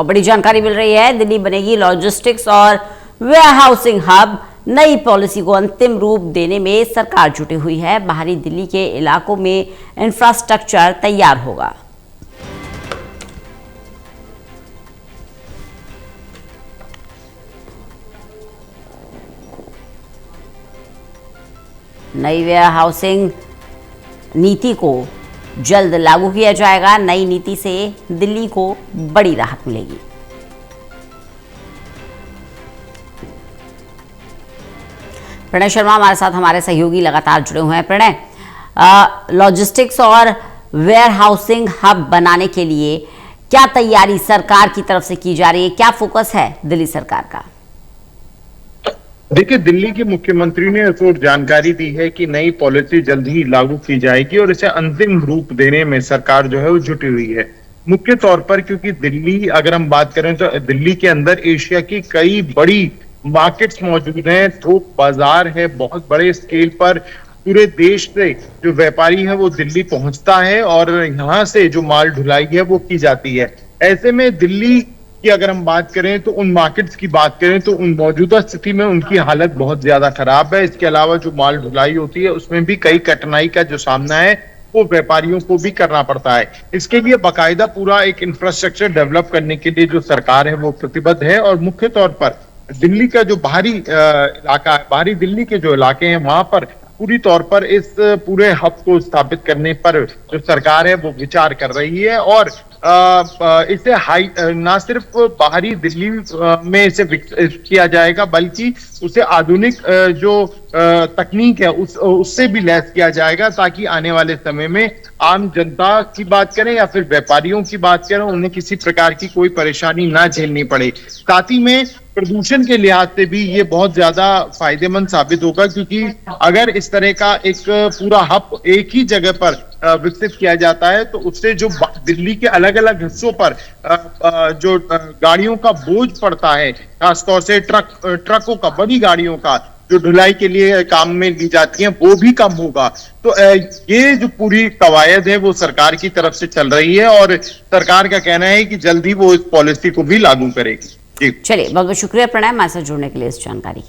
और बड़ी जानकारी मिल रही है, दिल्ली बनेगी लॉजिस्टिक्स और वेयरहाउसिंग हब। नई पॉलिसी को अंतिम रूप देने में सरकार जुटी हुई है। बाहरी दिल्ली के इलाकों में इंफ्रास्ट्रक्चर तैयार होगा। नई वेयरहाउसिंग नीति को जल्द लागू किया जाएगा। नई नीति से दिल्ली को बड़ी राहत मिलेगी। प्रणय शर्मा हमारे साथ, हमारे सहयोगी लगातार जुड़े हुए हैं। प्रणय, लॉजिस्टिक्स और वेयरहाउसिंग हब बनाने के लिए क्या तैयारी सरकार की तरफ से की जा रही है? क्या फोकस है दिल्ली सरकार का? देखिए, दिल्ली के मुख्यमंत्री ने इस ओर जानकारी दी है कि नई पॉलिसी जल्द ही लागू की जाएगी और इसे अंतिम रूप देने में सरकार जो है वो जुटी हुई है। मुख्य तौर पर क्योंकि दिल्ली, अगर हम बात करें तो दिल्ली के अंदर एशिया की कई बड़ी मार्केट्स मौजूद हैं, थोक बाजार है, बहुत बड़े स्केल पर पूरे देश से जो व्यापारी है वो दिल्ली पहुंचता है और यहाँ से जो माल ढुलाई है वो की जाती है। ऐसे में दिल्ली कि अगर हम बात करें तो उन मार्केट्स की बात करें तो उन मौजूदा स्थिति में उनकी हालत बहुत ज्यादा खराब है। इसके अलावा जो माल ढुलाई होती है उसमें भी कई कठिनाई का जो सामना है वो व्यापारियों को भी करना पड़ता है। इसके लिए बाकायदा पूरा एक इंफ्रास्ट्रक्चर डेवलप करने के लिए जो सरकार है वो प्रतिबद्ध है और मुख्य तौर पर दिल्ली का जो बाहरी इलाका है, बाहरी दिल्ली के जो इलाके हैं वहां पर पूरी तौर पर इस पूरे हब को स्थापित करने पर जो सरकार है वो विचार कर रही है और इसे ना सिर्फ बाहरी दिल्ली में इसे विकसित किया जाएगा बल्कि उसे आधुनिक जो तकनीक है उससे भी लैस किया जाएगा ताकि आने वाले समय में आम जनता की बात करें या फिर व्यापारियों की बात करें उन्हें किसी प्रकार की कोई परेशानी ना झेलनी पड़े। साथ ही में प्रदूषण के लिहाज से भी ये बहुत ज्यादा फायदेमंद साबित होगा क्योंकि अगर इस तरह का एक पूरा हब एक ही जगह पर विकसित किया जाता है तो उससे जो दिल्ली के अलग अलग हिस्सों पर जो गाड़ियों का बोझ पड़ता है, खासतौर से ट्रकों का, बड़ी गाड़ियों का जो ढुलाई के लिए काम में ली जाती हैं वो भी कम होगा। तो ये जो पूरी कवायद है वो सरकार की तरफ से चल रही है और सरकार का कहना है कि जल्द ही वो इस पॉलिसी को भी लागू करेगी। चलिए, बहुत बहुत शुक्रिया प्रणय हमारे साथ जुड़ने के लिए इस जानकारी के लिए।